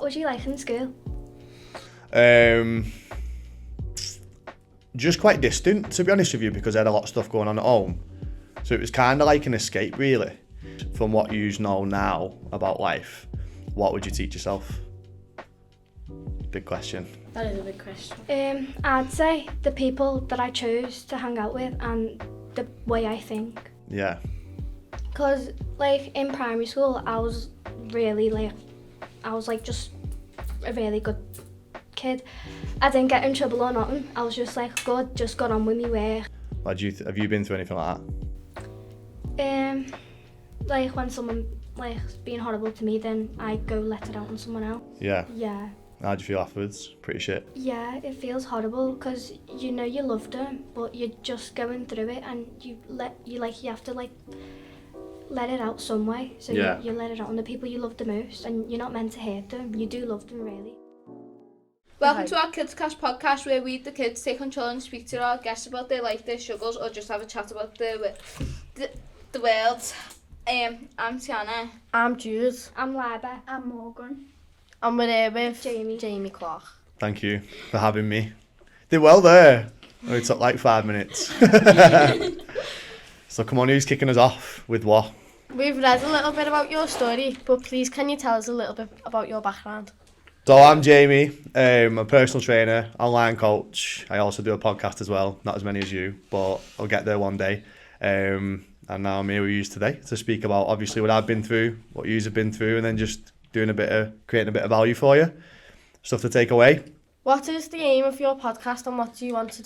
was you like in school? Just quite distant, to be honest with you, because I had a lot of stuff going on at home. So it was kind of like an escape, really. From what you know now about life, what would you teach yourself? Big question. That is a big question. I'd say the people that I chose to hang out with and the way I think. Yeah. Because, like, in primary school, I was really, just a really good kid. I didn't get in trouble or nothing. I was just, good, just got on with me work. Have you been through anything like that? When someone, being horrible to me, then I go let it out on someone else. Yeah. Yeah. How'd you feel afterwards? Pretty shit. Yeah, it feels horrible because you know you loved them, but you're just going through it, and you have to let it out some way. So yeah. you let it out on the people you love the most, and you're not meant to hurt them. You do love them, really. Welcome to our KidsKast podcast, where we, the kids, take control and speak to our guests about their life, their struggles, or just have a chat about the world. I'm Tiana. I'm Jude. I'm Laiba. I'm Morgan. And we're here with Jamie Clarke. Thank you for having me. Did well there. Only took 5 minutes. So come on, who's kicking us off with what? We've read a little bit about your story, but please can you tell us a little bit about your background? So I'm Jamie, I'm a personal trainer, online coach. I also do a podcast as well, not as many as you, but I'll get there one day. And now I'm here with you today to speak about obviously what I've been through, what you have been through, and then just creating a bit of value for you, stuff to take away. What is the aim of your podcast, and what do you want it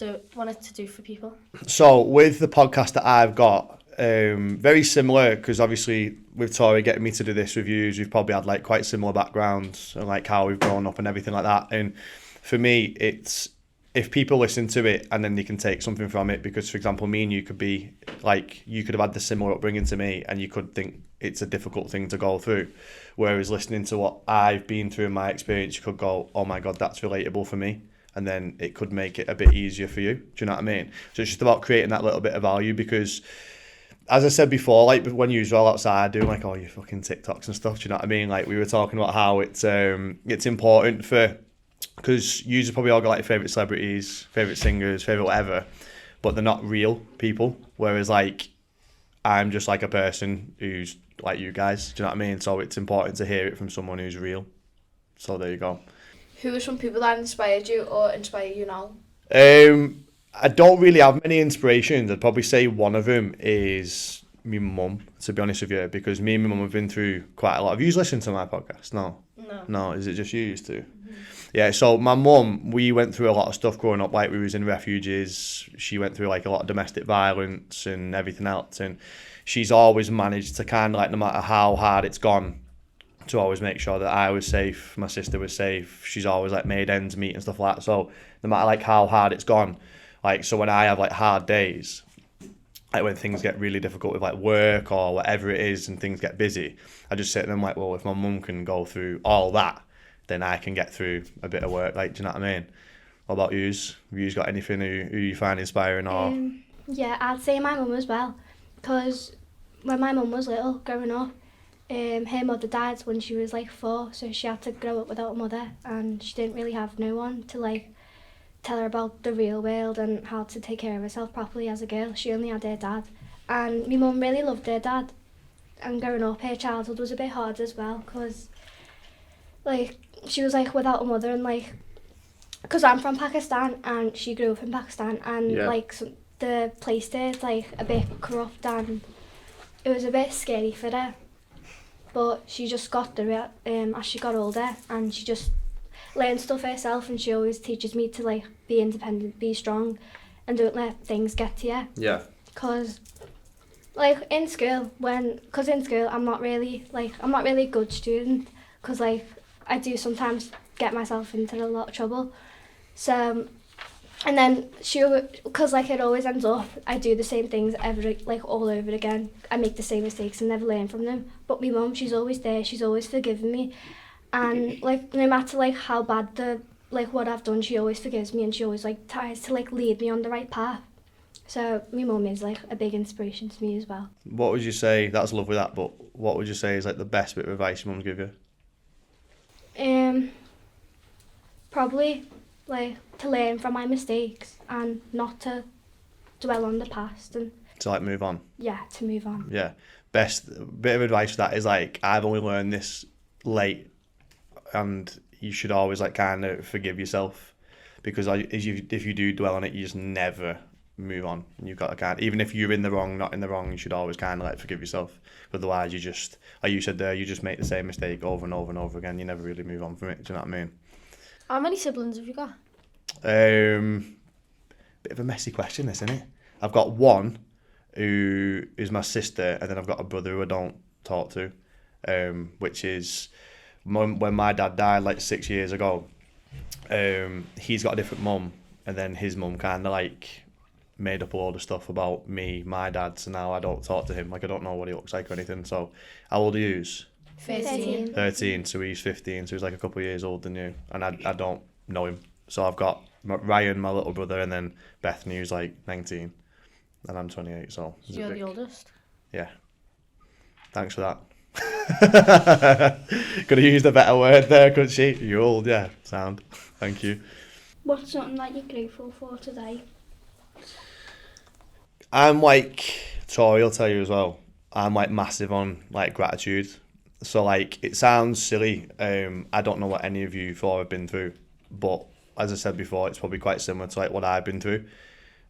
to do for people? So with the podcast that I've got, very similar, because obviously with Tori getting me to do this with you, we've probably had quite similar backgrounds and how we've grown up and everything like that. And for me, it's if people listen to it and then they can take something from it, because for example, me and you could be you could have had the similar upbringing to me, and you could think it's a difficult thing to go through. Whereas listening to what I've been through in my experience, you could go, oh my God, that's relatable for me. And then it could make it a bit easier for you. Do you know what I mean? So it's just about creating that little bit of value, because as I said before, when you roll outside doing all your fucking TikToks and stuff, do you know what I mean? We were talking about how it's important because you've probably all got your favourite celebrities, favourite singers, favourite whatever, but they're not real people. Whereas I'm just a person who's like you guys, do you know what I mean? So it's important to hear it from someone who's real. So there you go. Who are some people that inspired you or inspire you now? I don't really have many inspirations. I'd probably say one of them is my mum, to be honest with you, because me and my mum have been through quite a lot. Have you listened to my podcast? No, is it just you used to? Mm-hmm. Yeah, so my mum, we went through a lot of stuff growing up. We was in refuges. She went through a lot of domestic violence and everything else, and she's always managed to kind of no matter how hard it's gone, to always make sure that I was safe, my sister was safe. She's always made ends meet and stuff like that. So no matter how hard it's gone, so when I have hard days, when things get really difficult with work or whatever it is and things get busy, I just sit there and well, if my mum can go through all that, then I can get through a bit of work. Do you know what I mean? What about yous? Have you got anything who you find inspiring or? Yeah, I'd say my mum as well, because when my mum was little, growing up, her mother died when she was 4, so she had to grow up without a mother, and she didn't really have no one to tell her about the real world and how to take care of herself properly as a girl. She only had her dad, and my mum really loved her dad, and growing up her childhood was a bit hard as well, because she was without a mother, and because I'm from Pakistan and she grew up in Pakistan, and the place there is a bit corrupt, and it was a bit scary for her, but she just got through it as she got older, and she just learned stuff herself, and she always teaches me to be independent, be strong, and don't let things get to you. Yeah. Because in school, I'm not really a good student, because I do sometimes get myself into a lot of trouble. So, and then because it always ends up, I do the same things all over again. I make the same mistakes and never learn from them. But my mum, she's always there. She's always forgiven me, and no matter how bad the what I've done, she always forgives me, and she always tries to lead me on the right path. So my mum is a big inspiration to me as well. What would you say? That's lovely that, but what would you say is the best bit of advice your mum give you? Probably like to learn from my mistakes and not to dwell on the past and To like move on. to move on. Yeah. Best bit of advice for that is like, I've only learned this late, and you should always like kind of forgive yourself, because if you do dwell on it, you just never move on. You've got to kind of, even if you're in the wrong, not in the wrong, you should always kind of like forgive yourself. Otherwise, you just, like you said there, you just make the same mistake over and over and over again. You never really move on from it. Do you know what I mean? How many siblings have you got? Bit of a messy question, this, isn't it? I've got one who is my sister, and then I've got a brother who I don't talk to, which is when my dad died like 6 years ago. He's got a different mum, and then his mum kind of like made up a load of stuff about me, my dad, so now I don't talk to him. Like, I don't know what he looks like or anything. So how old are you? 13. 13, so he's 15, so he's like a couple of years older than you, and I don't know him. So I've got Ryan, my little brother, and then Bethany, who's like 19, and I'm 28, so... You're the oldest? Yeah. Thanks for that. Could have used a better word there, couldn't she? You're old, yeah. Sound. Thank you. What's something that you're grateful for today? I'm like, Tori will tell you as well, I'm like massive on like gratitude. So like, it sounds silly. I don't know what any of you four have been through, but as I said before, it's probably quite similar to like what I've been through.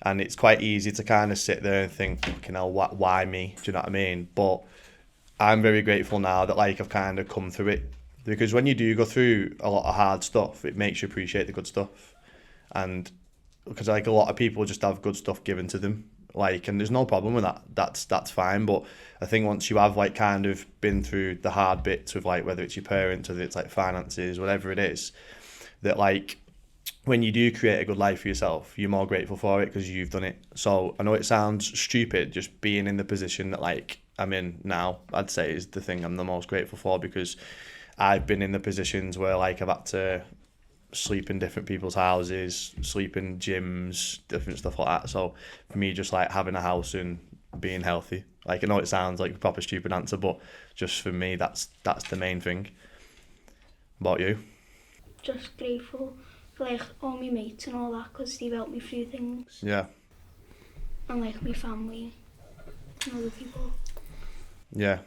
And it's quite easy to kind of sit there and think, you know, why me? Do you know what I mean? But I'm very grateful now that like I've kind of come through it, because when you do go through a lot of hard stuff, it makes you appreciate the good stuff. And because like a lot of people just have good stuff given to them, like, and there's no problem with that. That's fine. But I think once you have like kind of been through the hard bits of like, whether it's your parents, whether it's like finances, whatever it is, that like when you do create a good life for yourself, you're more grateful for it because you've done it. So I know it sounds stupid, just being in the position that like I'm in now, I'd say is the thing I'm the most grateful for, because I've been in the positions where like I've had to sleep in different people's houses, sleep in gyms, different stuff like that. So for me, just like having a house and being healthy, like I know it sounds like a proper stupid answer, but just for me, that's the main thing. What about you? Just grateful for like all my mates and all that, because they've helped me through things, Yeah. and like my family and other people. Yeah.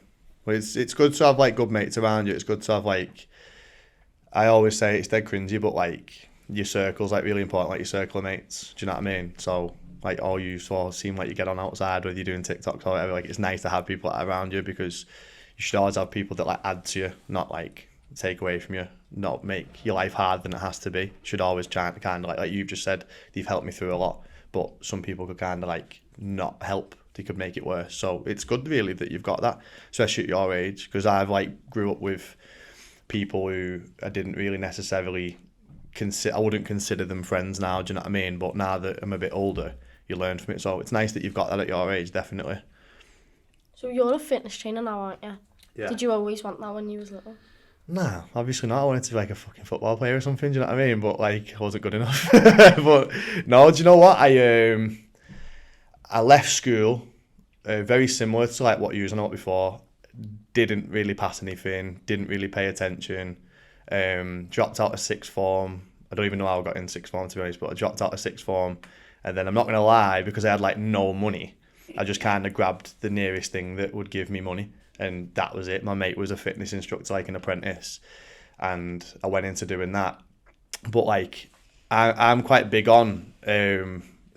Well, it's good to have like good mates around you. It's good to have like, I always say it's dead cringy, but like your circle's like really important, like your circle of mates. Do you know what I mean? So like all you sort of seem like you get on outside, whether you're doing TikToks or whatever, like it's nice to have people like around you, because you should always have people that like add to you, not like take away from you, not make your life harder than it has to be. You should always try to kind of like you've just said, you've helped me through a lot, but some people could kind of like not help. They could make it worse. So it's good really that you've got that, especially at your age, because I've like grew up with people who I didn't really necessarily I wouldn't consider them friends now, do you know what I mean? But now that I'm a bit older, you learn from it. So it's nice that you've got that at your age, definitely. So you're a fitness trainer now, aren't you? Yeah. Did you always want that when you was little? Nah, obviously not. I wanted to be like a fucking football player or something, do you know what I mean? But like, I wasn't good enough. But no, do you know what? I left school, very similar to like what you was on about before. Didn't really pass anything, didn't really pay attention, dropped out of sixth form. I don't even know how I got in sixth form, to be honest, but I dropped out of sixth form. And then I'm not going to lie, because I had like no money, I just kind of grabbed the nearest thing that would give me money. And that was it. My mate was a fitness instructor, like an apprentice. And I went into doing that. But like, I'm quite big on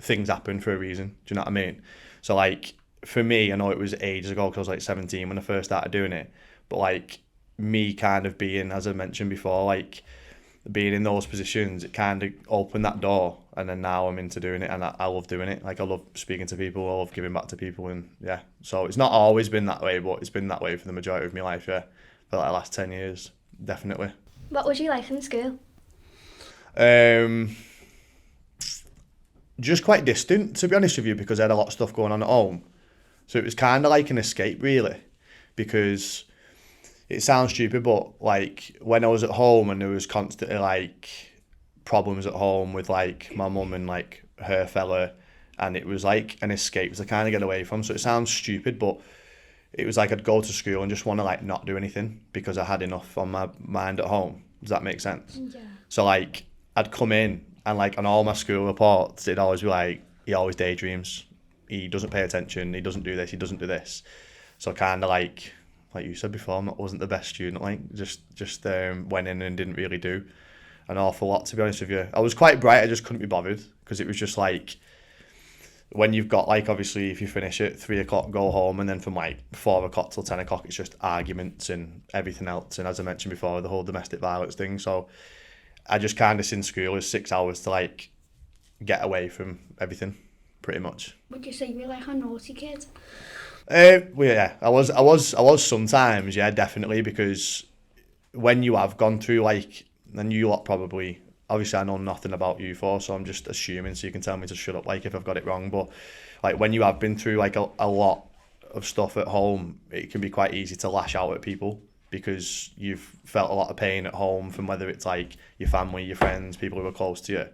things happen for a reason. Do you know what I mean? So like, for me, I know it was ages ago, because I was like 17 when I first started doing it. But like, me kind of being, as I mentioned before, like being in those positions, it kind of opened that door. And then now I'm into doing it, and I love doing it. Like I love speaking to people, I love giving back to people, and yeah. So it's not always been that way, but it's been that way for the majority of my life, yeah. For like the last 10 years, definitely. What was you like in school? Just quite distant, to be honest with you, because I had a lot of stuff going on at home. So it was kind of like an escape, really, because it sounds stupid, but like when I was at home and there was constantly like problems at home with like my mum and like her fella, and it was like an escape to kind of get away from. So it sounds stupid, but it was like I'd go to school and just want to like not do anything, because I had enough on my mind at home. Does that make sense? Yeah. So like I'd come in and like on all my school reports, it'd always be like, he always daydreams. He doesn't pay attention. He doesn't do this. He doesn't do this. So kind of like you said before, I wasn't the best student. Like just went in and didn't really do an awful lot, to be honest with you. I was quite bright. I just couldn't be bothered because it was just like, when you've got like, obviously if you finish at 3 o'clock, go home, and then from like 4 o'clock till 10 o'clock, it's just arguments and everything else. And as I mentioned before, the whole domestic violence thing. So I just kind of seen school as 6 hours to like get away from everything, pretty much. Would you say you were like a naughty kid? Well, yeah, I was sometimes, yeah, definitely, because when you have gone through like, and you lot probably, obviously I know nothing about you four, so I'm just assuming, so you can tell me to shut up like if I've got it wrong, but like when you have been through like a lot of stuff at home, it can be quite easy to lash out at people because you've felt a lot of pain at home from whether it's like your family, your friends, people who are close to you.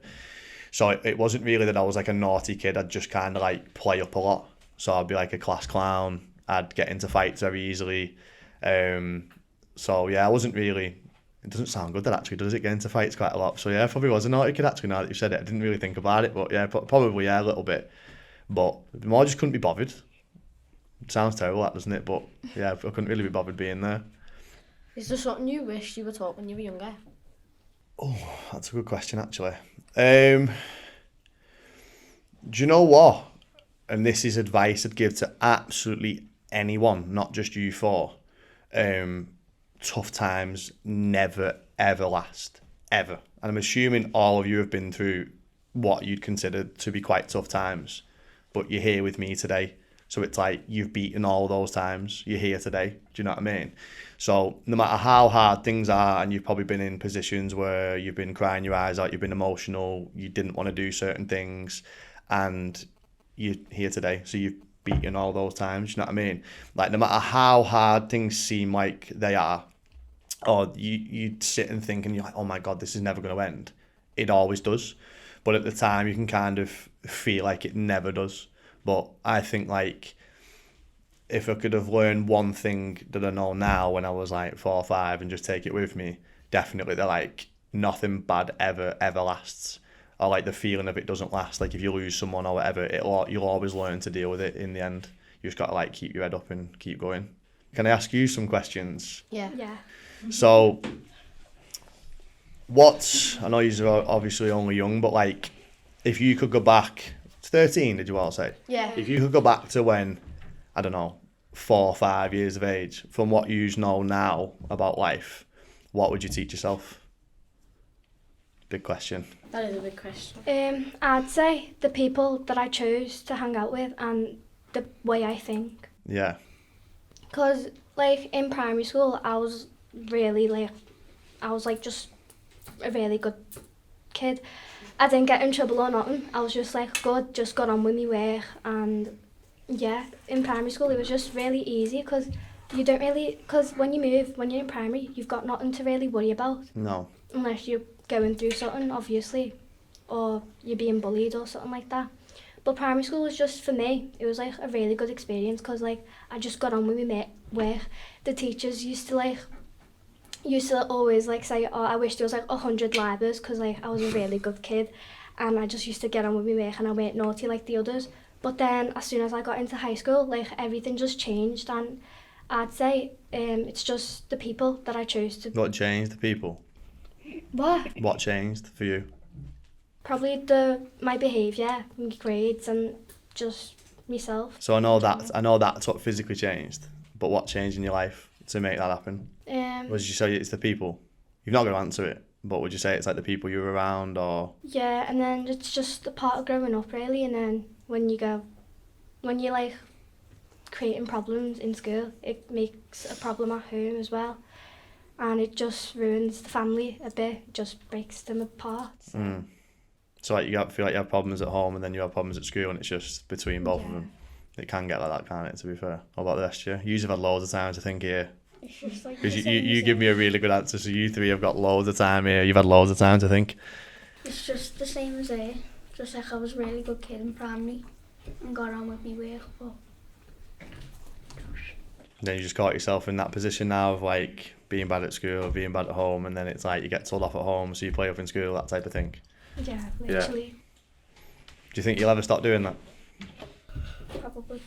So it wasn't really that I was like a naughty kid. I'd just kind of like play up a lot. So I'd be like a class clown. I'd get into fights very easily. So yeah, I wasn't really, it doesn't sound good that actually, does it, get into fights quite a lot? So yeah, I probably was a naughty kid actually, now that you've said it. I didn't really think about it, but yeah, probably yeah, a little bit. But more just couldn't be bothered. It sounds terrible that, doesn't it? But yeah, I couldn't really be bothered being there. Is there something you wish you were taught when you were younger? Oh, that's a good question actually. Do you know what? And this is advice I'd give to absolutely anyone, not just you four. Tough times never, ever last. Ever. And I'm assuming all of you have been through what you'd consider to be quite tough times. But you're here with me today. So it's like you've beaten all those times. You're here today. Do you know what I mean? So no matter how hard things are, and you've probably been in positions where you've been crying your eyes out, you've been emotional, you didn't want to do certain things, and you're here today. So you've beaten all those times. Do you know what I mean? Like no matter how hard things seem like they are, or you sit and think and you're like, oh my God, this is never going to end. It always does. But at the time you can kind of feel like it never does. But I think like if I could have learned one thing that I know now when I was like 4 or 5 and just take it with me, definitely they're like nothing bad ever lasts. Or like the feeling of it doesn't last. Like if you lose someone or whatever, you'll always learn to deal with it in the end. You just got to like keep your head up and keep going. Can I ask you some questions? Yeah. Yeah. So, I know you're obviously only young, but like, if you could go back, 13, did you all say? Yeah. If you could go back to when, I don't know, 4 or 5 years of age, from what you know now about life, what would you teach yourself? Big question. That is a big question. I'd say the people that I chose to hang out with and the way I think. Yeah. Because, like, in primary school, I was really, just a really good kid. I didn't get in trouble or nothing. I was just, like, good, just got on with my work. And, yeah, in primary school, it was just really easy because you don't really... Because when you move, when you're in primary, you've got nothing to really worry about. No. Unless you're going through something, obviously, or you're being bullied or something like that. But primary school was just, for me, it was like a really good experience because like I just got on with my work. The teachers used to always like say, oh, I wish there was like 100 Laibas because like I was a really good kid and I just used to get on with my work and I weren't naughty like the others. But then as soon as I got into high school, like everything just changed, and I'd say it's just the people that I chose to... What changed? The people? What changed for you? Probably my behaviour, my grades, and just myself. So I know that's what physically changed, but what changed in your life to make that happen? Would you say it's the people? You've not got to answer it, but would you say it's like the people you were around, or? Yeah, and then it's just a part of growing up really, and then when you're like creating problems in school, it makes a problem at home as well. And it just ruins the family a bit, it just breaks them apart. So. So like feel like you have problems at home and then you have problems at school and it's just between both of them. It can get like that, can't it, to be fair? What about the rest of you? You've had loads of time to think here. It's just like... Because you give me a really good answer, so you three have got loads of time here. You've had loads of time to think. It's just the same as there. Just like I was a really good kid in primary and got on with my work, but... Then you just caught yourself in that position now of like being bad at school, being bad at home, and then it's like you get told off at home, so you play up in school, that type of thing. Yeah, literally. Do you think you'll ever stop doing that? Probably. Do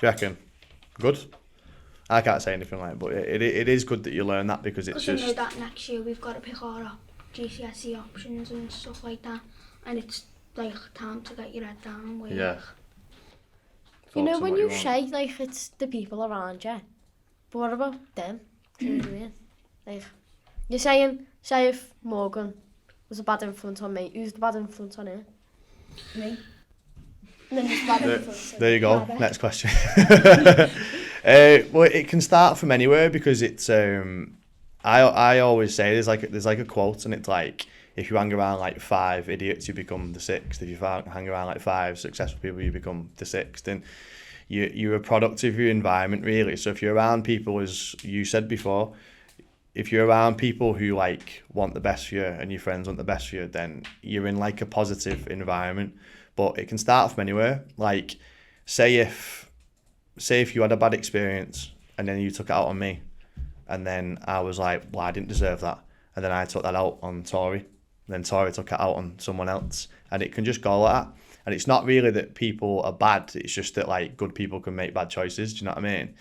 you reckon? Good? I can't say anything like it, but it is good that you learn that because it's Because just... I know that next year we've got to pick our GCSE options and stuff like that, and it's like time to get your head down and work. Yeah. You know, Focus on when what you want. say, like, it's the people around you, but what about them? Do you know what I mean? Like, you're saying, say if Morgan was a bad influence on me, who's the bad influence on her? Me. And then who's the bad influence on There you go. Laiba. Next question. Well, it can start from anywhere because it's. I always say there's like a quote and it's like if you hang around like 5 idiots you become the 6th. If you hang around like 5 successful people you become the 6th. And you're a product of your environment really. So if you're around people, as you said before, if you're around people who like want the best for you and your friends want the best for you, then you're in like a positive environment. But it can start from anywhere. Like, say if you had a bad experience and then you took it out on me, and then I was like, well, I didn't deserve that, and then I took that out on Tori, then Tori took it out on someone else, and it can just go like that. And it's not really that people are bad; it's just that like good people can make bad choices. Do you know what I mean?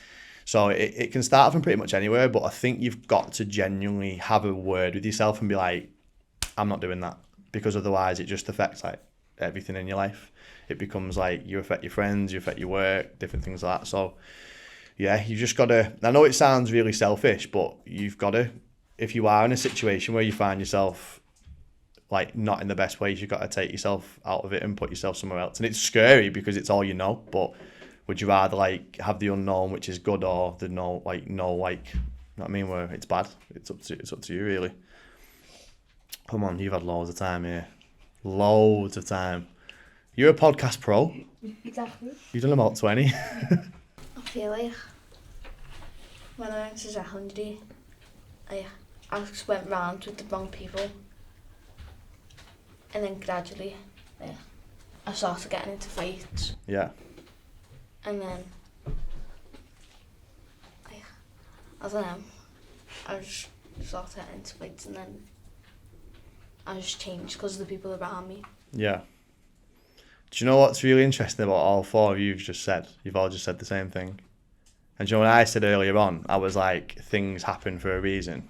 So it can start from pretty much anywhere. But I think you've got to genuinely have a word with yourself and be like, I'm not doing that, because otherwise it just affects like everything in your life. It becomes like you affect your friends, you affect your work, different things like that. So yeah, you just gotta, I know it sounds really selfish, but you've gotta, if you are in a situation where you find yourself like not in the best place, you've got to take yourself out of it and put yourself somewhere else. And it's scary because it's all you know, but would you rather like have the unknown, which is good, or the know like you know what I mean, where it's bad? It's up to you really. Come on, you've had loads of time here. Loads of time. You're a podcast pro. Exactly. You've done about 20. I feel like when I went to secondary, I just went round with the wrong people, and then gradually, I started getting into fights, Yeah. and then, I don't know, I just started getting into fights, and then I just changed because of the people around me. Yeah. Do you know what's really interesting about all 4 of you've just said? You've all just said the same thing. And do you know when I said earlier on, I was like, things happen for a reason.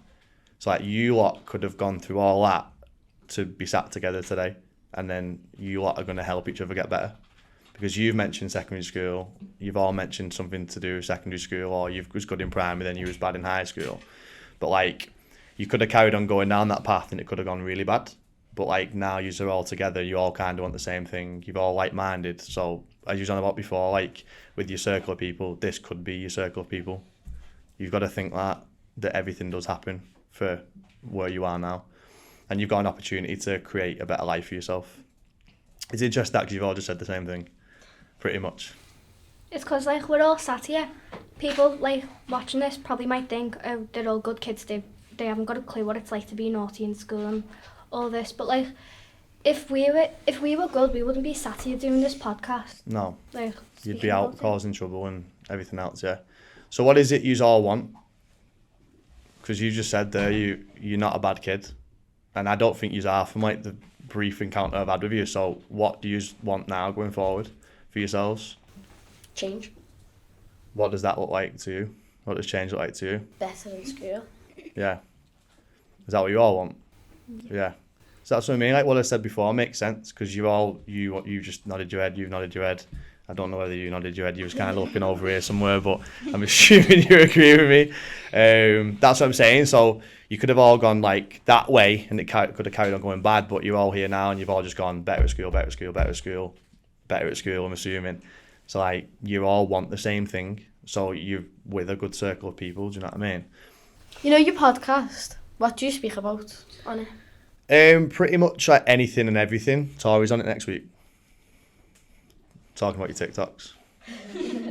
So like you lot could have gone through all that to be sat together today, and then you lot are going to help each other get better. Because you've mentioned secondary school, you've all mentioned something to do with secondary school, or you was good in primary, then you was bad in high school. But like, you could have carried on going down that path and it could have gone really bad. But like now you're all together, you all kind of want the same thing, you're all like-minded. So as you was on about before, like with your circle of people, this could be your circle of people. You've got to think that everything does happen for where you are now. And you've got an opportunity to create a better life for yourself. It's interesting that because you've all just said the same thing, pretty much. It's because like we're all sat here. People like watching this probably might think, oh, they're all good kids. They haven't got a clue what it's like to be naughty in school and all this. But like, if we were good, we wouldn't be sat here doing this podcast. No, Like, you'd be out causing trouble and everything else, yeah. So what is it you all want? Because you just said there you're not a bad kid, and I don't think you are from like the brief encounter I've had with you. So what do you want now going forward for yourselves? Change. What does that look like to you? What does change look like to you? Better in school. Yeah. Is that what you all want? Yeah. So that's what I mean. Like what I said before makes sense because you just nodded your head. You've nodded your head. I don't know whether you nodded your head. You was kind of looking over here somewhere, but I'm assuming you agree with me. That's what I'm saying. So you could have all gone like that way, and it could have carried on going bad. But you're all here now, and you've all just gone better at school, better at school, better at school, better at school. I'm assuming. So like you all want the same thing. So you're with a good circle of people. Do you know what I mean? You know your podcast. What do you speak about on it? Pretty much like anything and everything. Tori's on it next week. Talking about your TikToks.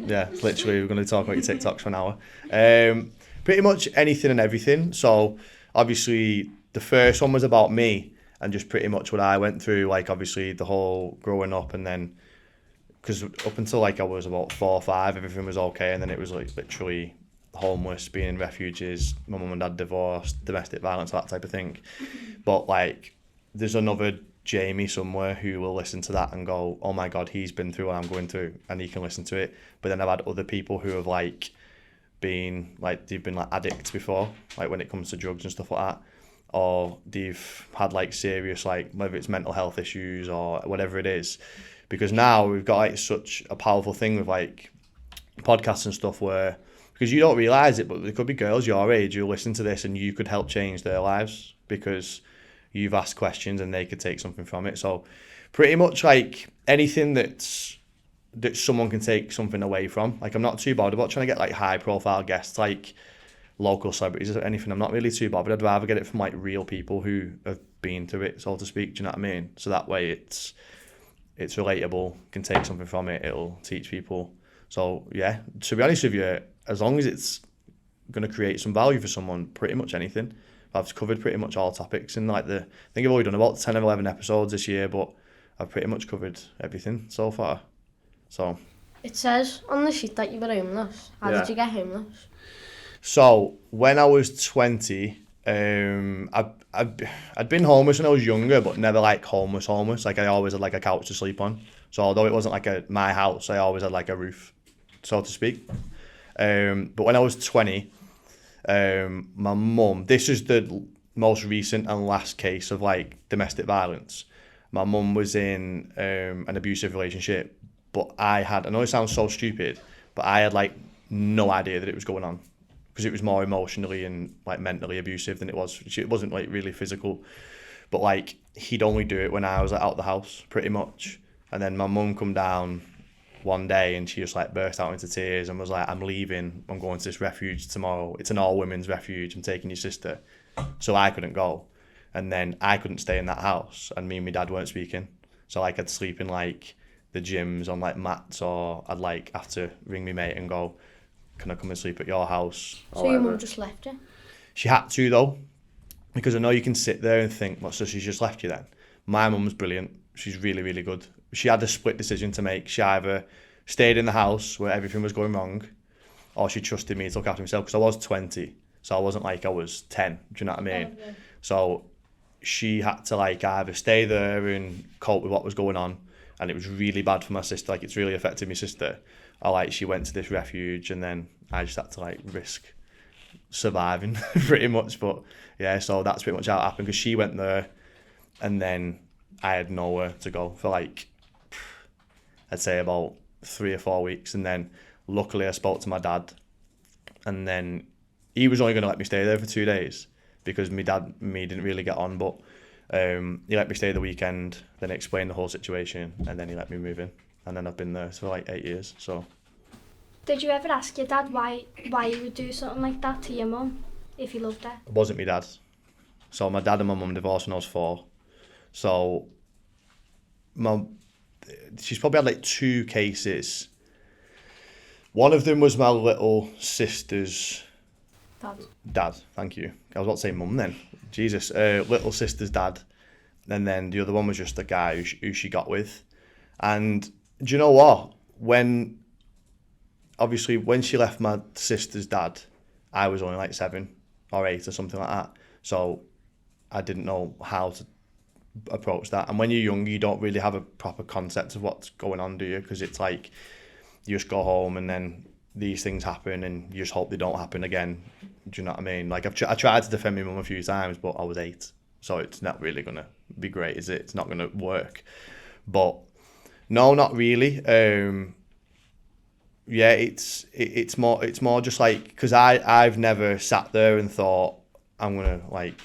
Yeah, literally, we're going to talk about your TikToks for an hour. Pretty much anything and everything. So, obviously, the first one was about me and just pretty much what I went through. Like, obviously, the whole growing up and then, because up until like I was about 4 or 5, everything was okay. And then it was like literally homeless, being in refuges, my mum and dad divorced, domestic violence, that type of thing. But like, there's another Jamie somewhere who will listen to that and go, oh my God, he's been through what I'm going through, and he can listen to it. But then I've had other people who have like been like, they've been like addicts before, like when it comes to drugs and stuff like that, or they've had like serious, like whether it's mental health issues or whatever it is. Because now we've got like such a powerful thing with like podcasts and stuff where, because you don't realise it, but there could be girls your age who listen to this and you could help change their lives because you've asked questions and they could take something from it. So pretty much like anything that someone can take something away from. Like I'm not too bothered about trying to get like high profile guests, like local celebrities or anything. I'm not really too bothered. I'd rather get it from like real people who have been through it, so to speak. Do you know what I mean? So that way it's relatable, can take something from it, it'll teach people. So yeah, to be honest with you, as long as it's going to create some value for someone, pretty much anything. I've covered pretty much all topics, and like I think I've already done about 10 or 11 episodes this year, but I've pretty much covered everything so far. So It says on the sheet that you were homeless. How did you get homeless? So when I was 20, I'd been homeless when I was younger, but never like homeless. Like I always had like a couch to sleep on. So although it wasn't like my house, I always had like a roof, so to speak. But when I was 20, my mum, this is the most recent and last case of like domestic violence. My mum was in an abusive relationship, but I know it sounds so stupid, but I had like no idea that it was going on, because it was more emotionally and like mentally abusive than it was. It wasn't like really physical, but like he'd only do it when I was like out the house pretty much. And then my mum come down one day and she just like burst out into tears and was like, I'm leaving, I'm going to this refuge tomorrow. It's an all women's refuge, I'm taking your sister. So I couldn't go. And then I couldn't stay in that house, and me and my dad weren't speaking. So like I'd sleep in like the gyms on like mats, or I'd like have to ring my mate and go, can I come and sleep at your house? So your mum just left you? She had to though, because I know you can sit there and think, well, so she's just left you then. My mum's brilliant. She's really, really good. She had a split decision to make. She either stayed in the house where everything was going wrong, or she trusted me to look after myself, because I was 20. So I wasn't like I was 10. Do you know what I mean? Okay. So she had to like either stay there and cope with what was going on, and it was really bad for my sister. Like it's really affected my sister. Or like she went to this refuge, and then I just had to like risk surviving pretty much. But yeah, so that's pretty much how it happened, because she went there and then I had nowhere to go for like, I'd say about 3 or 4 weeks. And then luckily I spoke to my dad, and then he was only going to let me stay there for 2 days because my dad and me didn't really get on, but he let me stay the weekend, then explained the whole situation, and then he let me move in. And then I've been there for like 8 years. So Did you ever ask your dad why you would do something like that to your mum if you loved her? it wasn't my dad. So my dad and my mum divorced when I was 4. So she's probably had like 2 cases. One of them was my little sister's dad. Thank you. I was about to say mum then. Jesus. Little sister's dad. And then the other one was just the guy who she got with. And do you know what? When she left my sister's dad, I was only like 7 or 8 or something like that. So I didn't know how to approach that. And when you're young, you don't really have a proper concept of what's going on, do you? Because it's like you just go home and then these things happen and you just hope they don't happen again. Do you know what I mean? Like I tried to defend my mum a few times, but I was 8. So it's not really going to be great, is it? It's not going to work. But no, not really. Yeah, it's more just like, because I've never sat there and thought I'm gonna like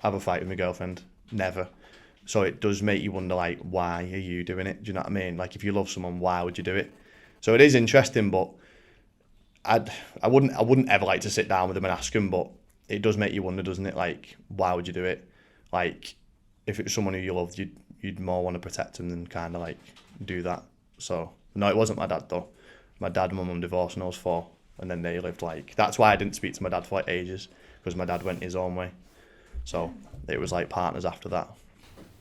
have a fight with my girlfriend. Never. So it does make you wonder, like, why are you doing it? Do you know what I mean? Like, if you love someone, why would you do it? So it is interesting, but I wouldn't ever like to sit down with them and ask them, but it does make you wonder, doesn't it? Like, why would you do it? Like, if it was someone who you loved, you'd more want to protect them than kind of like do that. So no, it wasn't my dad though. My dad and my mum divorced when I was 4, and then they lived like, that's why I didn't speak to my dad for like ages, because my dad went his own way. So it was like partners after that.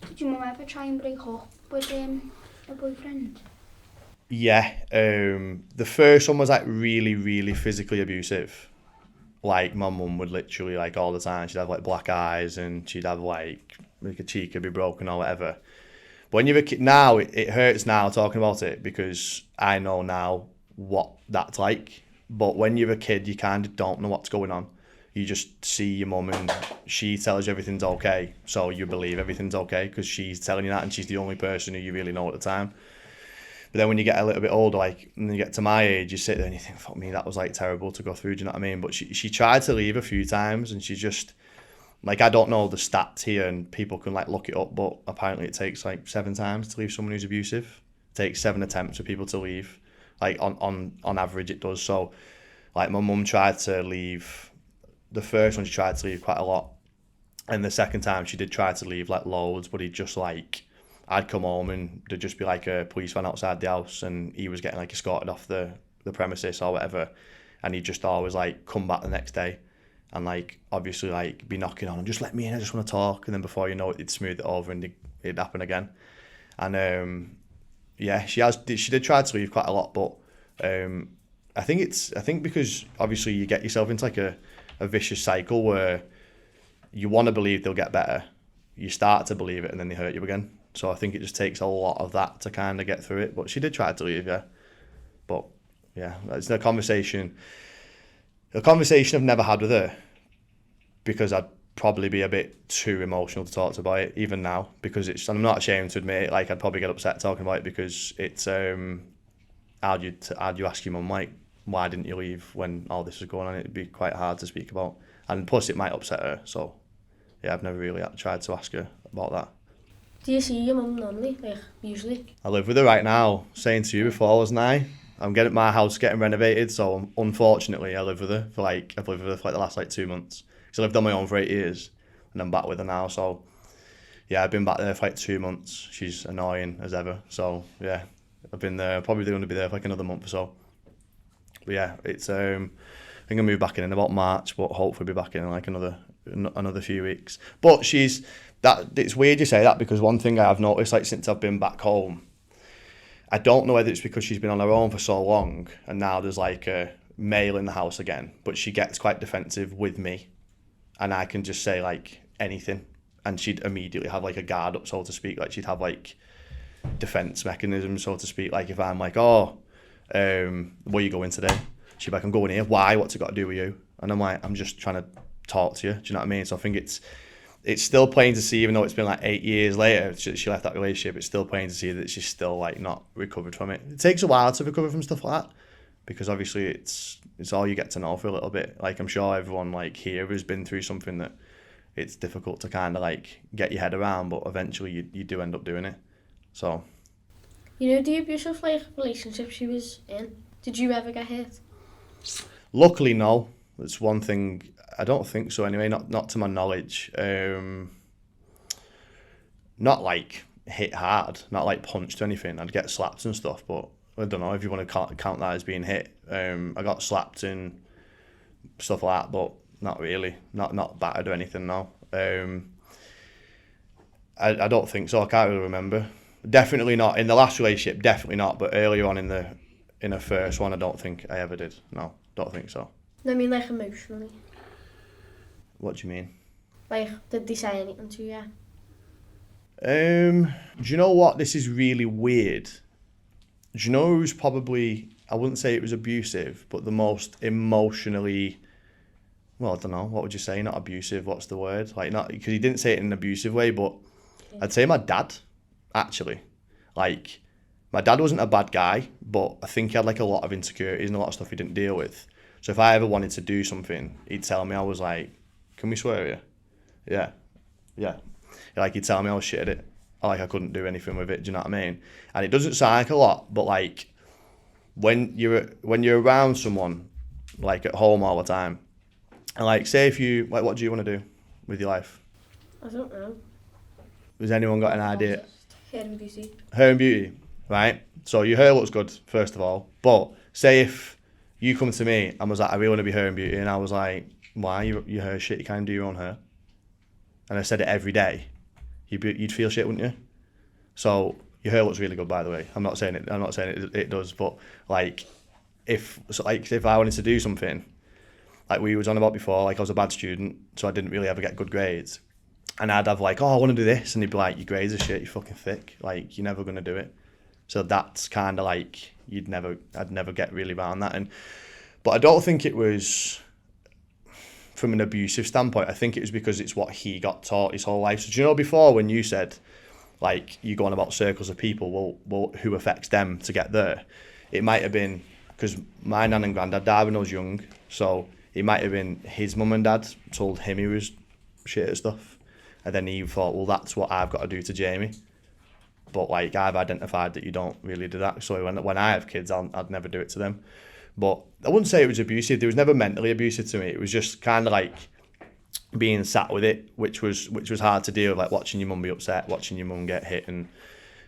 Did your mum ever try and break up with a boyfriend? Yeah, the first one was like really, really physically abusive, like my mum would literally like all the time, she'd have like black eyes and she'd have like a cheek would be broken or whatever. But when you're a kid now, it hurts now talking about it because I know now what that's like. But when you're a kid, you kind of don't know what's going on. You just see your mum and she tells you everything's okay, so you believe everything's okay because she's telling you that and she's the only person who you really know at the time. But then when you get a little bit older, like when you get to my age, you sit there and you think, fuck me, that was like terrible to go through, do you know what I mean? But she tried to leave a few times and she just, like, I don't know the stats here and people can like look it up, but apparently it takes like 7 times to leave someone who's abusive. It takes 7 attempts for people to leave, like on average it does. So like my mum tried to leave. The first one she tried to leave quite a lot, and the second time she did try to leave like loads, but he'd just like, I'd come home and there'd just be like a police van outside the house and he was getting like escorted off the premises or whatever, and he'd just always like come back the next day and like obviously like be knocking on and just let me in, I just want to talk, and then before you know it, he'd smooth it over and it'd happen again. And yeah, she did try to leave quite a lot, but I think because obviously you get yourself into like a vicious cycle where you want to believe they'll get better, you start to believe it and then they hurt you again. So I think it just takes a lot of that to kind of get through it. But she did try to leave, yeah. But yeah, it's a conversation I've never had with her because I'd probably be a bit too emotional to talk to about it even now, because and I'm not ashamed to admit it, like I'd probably get upset talking about it because it's how'd you ask your mum like, why didn't you leave when all this was going on? It'd be quite hard to speak about, and plus it might upset her. So yeah, I've never really tried to ask her about that. Do you see your mum normally, like usually? I live with her right now. Saying to you before, wasn't I? I'm getting my house getting renovated, so unfortunately I've lived with her for like the last like 2 months. Because I lived on my own for 8 years, and I'm back with her now. So yeah, I've been back there for like 2 months. She's annoying as ever. So yeah, I've been there. Probably going to be there for like another month or so. But yeah, it's I think I'll move back in about March, but hopefully be back in like another few weeks. But it's weird you say that, because one thing I've noticed like since I've been back home, I don't know whether it's because she's been on her own for so long and now there's like a male in the house again, but she gets quite defensive with me and I can just say like anything and she'd immediately have like a guard up, so to speak. Like she'd have like defense mechanisms, so to speak. Like if I'm like, where are you going today? She'd be like, I'm going here. Why? What's it got to do with you? And I'm like, I'm just trying to talk to you. Do you know what I mean? So I think it's still plain to see, even though it's been like 8 years later, she left that relationship, it's still plain to see that she's still like not recovered from it. It takes a while to recover from stuff like that, because obviously it's all you get to know for a little bit. Like I'm sure everyone like here has been through something that it's difficult to kind of like get your head around, but eventually you do end up doing it. So. You know, the abusive like relationship she was in, did you ever get hit? Luckily, no. It's one thing. I don't think so anyway, not to my knowledge. Not like hit hard, not like punched or anything. I'd get slapped and stuff, but I don't know if you want to count that as being hit. I got slapped and stuff like that, but not really, not battered or anything, no. I don't think so, I can't really remember. Definitely not in the last relationship, definitely not, but earlier on in the first one, I don't think I ever did. No, don't think so. I mean, like emotionally. What do you mean? Like, did they say anything to you? Do you know what? This is really weird. Do you know who's probably, I wouldn't say it was abusive, but the most emotionally, well, I don't know, what would you say? Not abusive, what's the word? Like, not, because he didn't say it in an abusive way, but I'd say my dad, actually. Like, my dad wasn't a bad guy, but I think he had like a lot of insecurities and a lot of stuff he didn't deal with. So if I ever wanted to do something, he'd tell me, I was like, can we swear here? Yeah. Like he'd tell me I was shit at it. Like I couldn't do anything with it, do you know what I mean? And it doesn't sound like a lot, but like when you're around someone like at home all the time, and like say if you, like what do you want to do with your life? I don't know. Has anyone got an idea? Hair and beauty. Hair and beauty, right? So your hair looks good, first of all. But say if you come to me and was like, I really want to be hair and beauty, and I was like, why? Your hair shit, you can't do your own hair. And I said it every day, you'd feel shit, wouldn't you? So your hair looks really good, by the way. I'm not saying it does, but like if I wanted to do something like we was on about before, like I was a bad student, so I didn't really ever get good grades. And I'd have like, oh, I want to do this. And he'd be like, your grades are shit, you're fucking thick. Like, you're never going to do it. So that's kind of like, I'd never get really around that. But I don't think it was from an abusive standpoint. I think it was because it's what he got taught his whole life. So do you know before when you said, like, you go on about circles of people, well, who affects them to get there? It might have been, because my nan and granddad died when I was young, so it might have been his mum and dad told him he was shit at stuff. And then he thought, well, that's what I've got to do to Jamie. But, like, I've identified that you don't really do that. So when I have kids, I'd never do it to them. But I wouldn't say it was abusive. It was never mentally abusive to me. It was just kind of like being sat with it, which was hard to deal with, like watching your mum be upset, watching your mum get hit and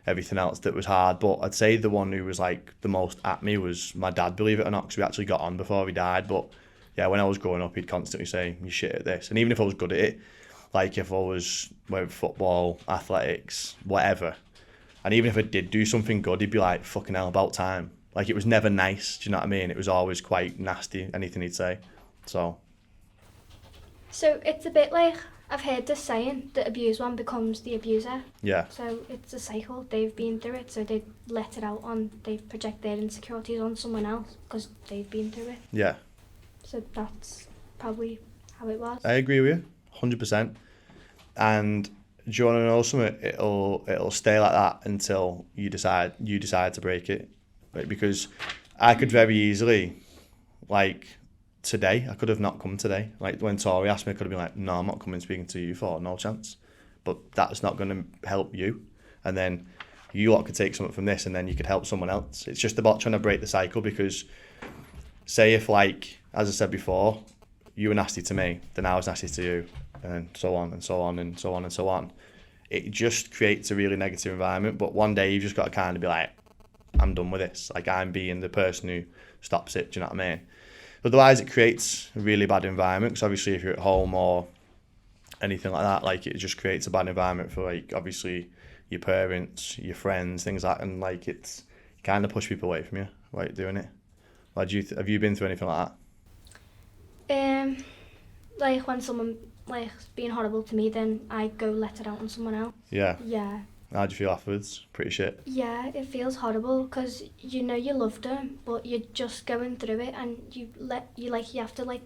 everything else that was hard. But I'd say the one who was, like, the most at me was my dad, believe it or not, because we actually got on before he died. But, yeah, when I was growing up, he'd constantly say, you're shit at this. And even if I was good at it, like if I was with football, athletics, whatever, and even if I did do something good, he'd be like, fucking hell, about time. Like, it was never nice, do you know what I mean? It was always quite nasty, anything he'd say. So it's a bit like, I've heard this saying, the abused one becomes the abuser. yeah. So it's a cycle. They've been through it, so they let it out they project their insecurities on someone else because they've been through it. Yeah. So that's probably how it was. I agree with you, 100%. And do you want to know something? It'll stay like that until you decide to break it. Right? Because I could very easily, like today, I could have not come today. Like when Tori asked me, I could have been like, no, I'm not coming speaking to you for, no chance. But that's not going to help you. And then you lot could take something from this and then you could help someone else. It's just about trying to break the cycle, because say if, like, as I said before, you were nasty to me, then I was nasty to you, and so on and so on and so on and so on. It just creates a really negative environment. But one day you've just got to kind of be like, I'm done with this. Like, I'm being the person who stops it. Do you know what I mean? Otherwise, it creates a really bad environment. Because obviously, if you're at home or anything like that, like, it just creates a bad environment for, like, obviously your parents, your friends, things like that. And like, it's kind of push people away from you, like, doing it. Like, have you been through anything like that? Like when someone like being horrible to me, then I go let it out on someone else. Yeah. Yeah. How do you feel afterwards? Pretty shit. Yeah, it feels horrible because you know you love them, but you're just going through it, and you have to like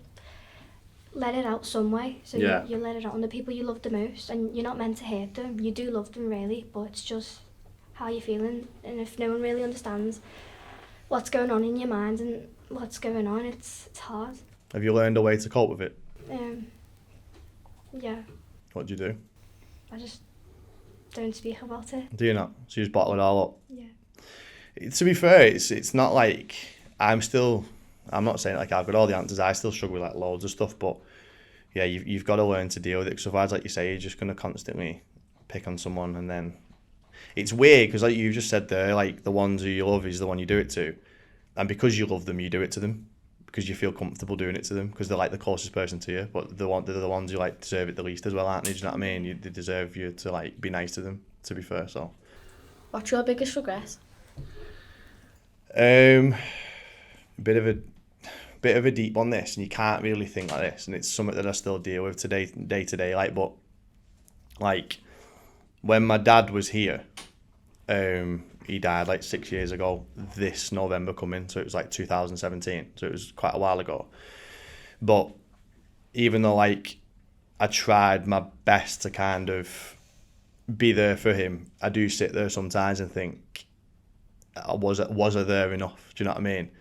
let it out some way. So yeah. you let it out on the people you love the most, and you're not meant to hurt them. You do love them really, but it's just how you're feeling, and if no one really understands what's going on in your mind and what's going on, it's hard. Have you learned a way to cope with it? Yeah. What do you do? I just don't speak about it. Do you not? So you just bottle it all up? Yeah. To be fair, it's not like I'm not saying like I've got all the answers. I still struggle with like loads of stuff, but yeah, you've got to learn to deal with it, because otherwise, like you say, you're just going to constantly pick on someone, and then it's weird because, like you just said there, like the ones who you love is the one you do it to, and because you love them, you do it to them because you feel comfortable doing it to them because they're like the closest person to you, but they're the ones who like deserve it the least as well, aren't they? Do you know what I mean? They deserve you to like be nice to them, to be fair. So what's your biggest regret? Bit of a deep on this, and you can't really think like this, and it's something that I still deal with day to day. Like, but like when my dad was here, he died like 6 years ago this November coming, so it was like 2017, so it was quite a while ago. But even though like I tried my best to kind of be there for him, I do sit there sometimes and think, was I there enough? Do you know what I mean?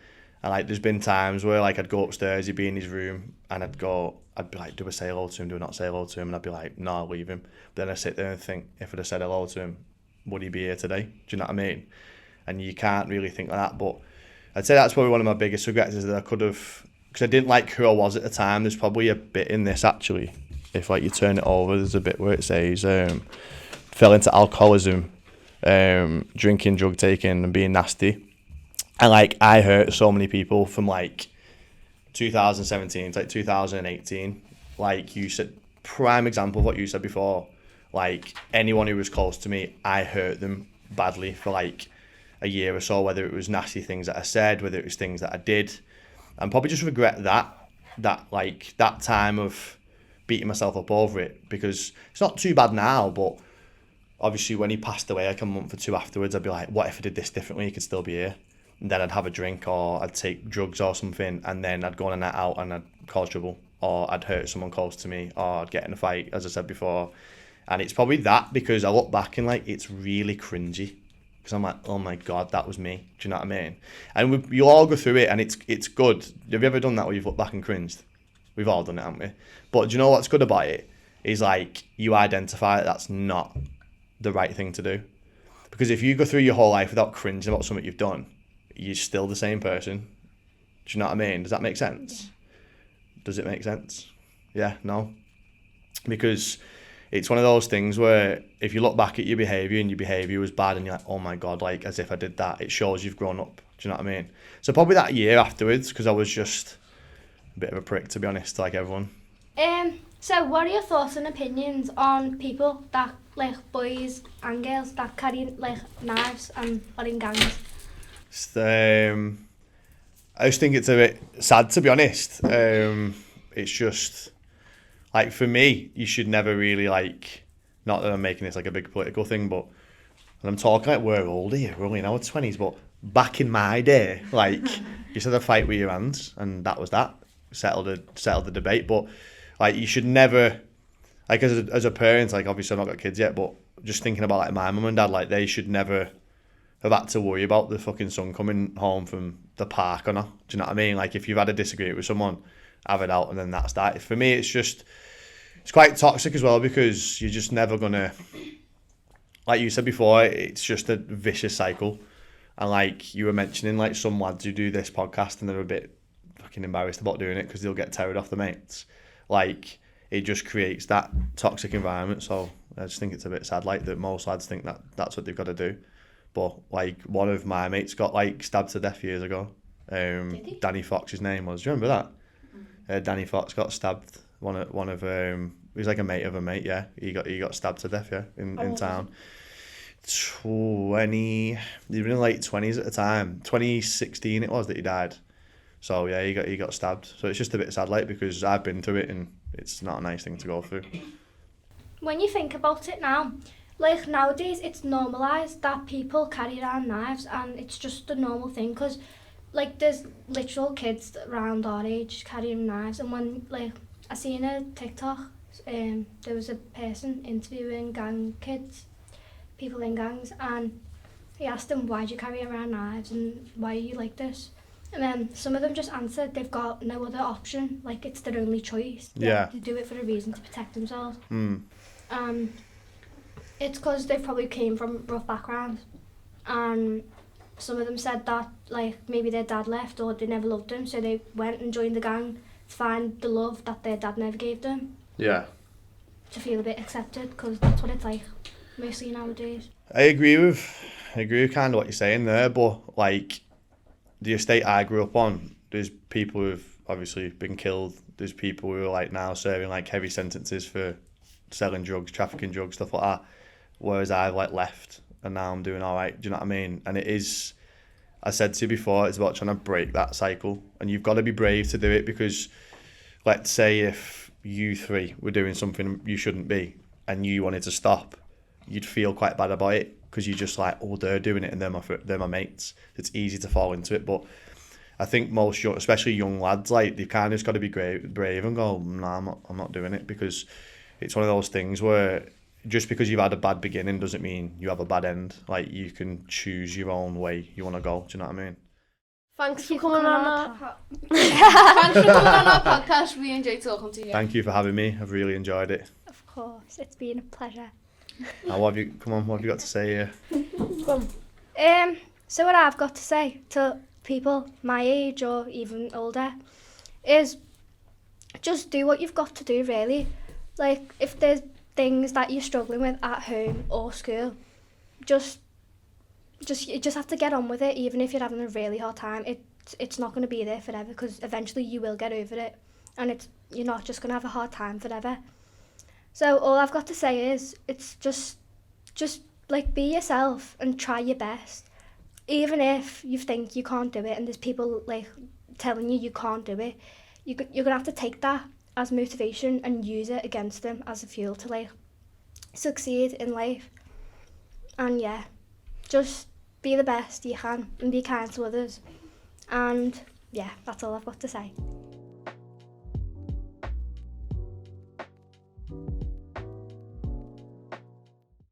And like there's been times where like I'd go upstairs, he'd be in his room, and I'd be like, do I say hello to him, do I not say hello to him? And I'd be like, no, I'll leave him. But then I sit there and think, if I'd have said hello to him, would he be here today? Do you know what I mean? And you can't really think like that. But I'd say that's probably one of my biggest regrets, is that I could have, because I didn't like who I was at the time. There's probably a bit in this actually. If like you turn it over, there's a bit where it says fell into alcoholism, drinking, drug taking, and being nasty. And like I hurt so many people from like 2017 to like 2018. Like you said, prime example of what you said before. Like anyone who was close to me, I hurt them badly for like a year or so, whether it was nasty things that I said, whether it was things that I did. And probably just regret that that time of beating myself up over it, because it's not too bad now, but obviously when he passed away like a month or two afterwards, I'd be like, what if I did this differently? He could still be here. And then I'd have a drink, or I'd take drugs or something, and then I'd go on a night out and I'd cause trouble, or I'd hurt someone close to me, or I'd get in a fight, as I said before. And it's probably that, because I look back and like it's really cringy, because I'm like, oh my God, that was me. Do you know what I mean? And you all go through it, and it's good. Have you ever done that where you've looked back and cringed? We've all done it, haven't we? But do you know what's good about it? Is like you identify that that's not the right thing to do. Because if you go through your whole life without cringing about something you've done, you're still the same person. Do you know what I mean? Does that make sense? Does it make sense? Yeah, no? Because it's one of those things where if you look back at your behaviour and your behaviour was bad and you're like, oh my God, like as if I did that, it shows you've grown up. Do you know what I mean? So probably that year afterwards, because I was just a bit of a prick, to be honest, like everyone. So what are your thoughts and opinions on people that, like boys and girls, that carry like knives and are in gangs? I just think it's a bit sad, to be honest. It's just, like for me, you should never really like, not that I'm making this like a big political thing, but, and I'm talking like we're older here, we're only in our 20s, but back in my day, like, you just had a fight with your hands, and that was that. Settled the debate. But like you should never, like as a parent, like obviously I've not got kids yet, but just thinking about like my mum and dad, like they should never have had to worry about the fucking son coming home from the park or not. Do you know what I mean? Like if you've had a disagreement with someone, have it out, and then that's that. For me, it's quite toxic as well, because you're just never gonna, like you said before, it's just a vicious cycle. And like you were mentioning, like some lads who do this podcast and they're a bit fucking embarrassed about doing it because they'll get teared off the mates. Like it just creates that toxic environment. So I just think it's a bit sad, like that most lads think that that's what they've got to do. But like one of my mates got like stabbed to death years ago. Danny Fox, his name was. Do you remember that? Danny Fox got stabbed. One of he was like a mate of a mate. Yeah, he got stabbed to death. Yeah, in town. 20. He was in late 20s at the time. 2016 it was that he died. So yeah, he got stabbed. So it's just a bit sad, like, because I've been through it and it's not a nice thing to go through. When you think about it now, like nowadays it's normalised that people carry around knives, and it's just a normal thing, because like there's literal kids around our age carrying knives. And when like I seen a TikTok, there was a person interviewing people in gangs, and he asked them, why do you carry around knives and why are you like this? And then some of them just answered they've got no other option, like it's their only choice. Yeah. They do it for a reason, to protect themselves. It's because they probably came from rough backgrounds, and some of them said that like maybe their dad left or they never loved them, so they went and joined the gang to find the love that their dad never gave them. Yeah. To feel a bit accepted, because that's what it's like mostly nowadays. I agree with kind of what you're saying there, but like the estate I grew up on, there's people who've obviously been killed. There's people who are like now serving like heavy sentences for selling drugs, trafficking drugs, stuff like that. Whereas I've like left and now I'm doing all right. Do you know what I mean? And it is, I said to you before, it's about trying to break that cycle, and you've got to be brave to do it, because let's say if you three were doing something you shouldn't be and you wanted to stop, you'd feel quite bad about it, because you're just like, oh, they're doing it and they're my mates. It's easy to fall into it. But I think most young, especially young lads, like they kind of just got to be brave and go, no, I'm not doing it, because it's one of those things where just because you've had a bad beginning doesn't mean you have a bad end. Like you can choose your own way you want to go. Do you know what I mean? Thanks for coming on our Thanks for coming on our podcast. We enjoyed talking to you. Thank you for having me. I've really enjoyed it. Of course, it's been a pleasure. What have you got to say here? So what I've got to say to people my age or even older is just do what you've got to do, really. Like if there's things that you're struggling with at home or school, you just have to get on with it, even if you're having a really hard time. It's not going to be there forever, because eventually you will get over it, and you're not just going to have a hard time forever. So all I've got to say is it's just like be yourself and try your best, even if you think you can't do it and there's people like telling you can't do it. you're going to have to take that as motivation and use it against them as a fuel to like succeed in life. And yeah, just be the best you can and be kind to others. And yeah, that's all I've got to say.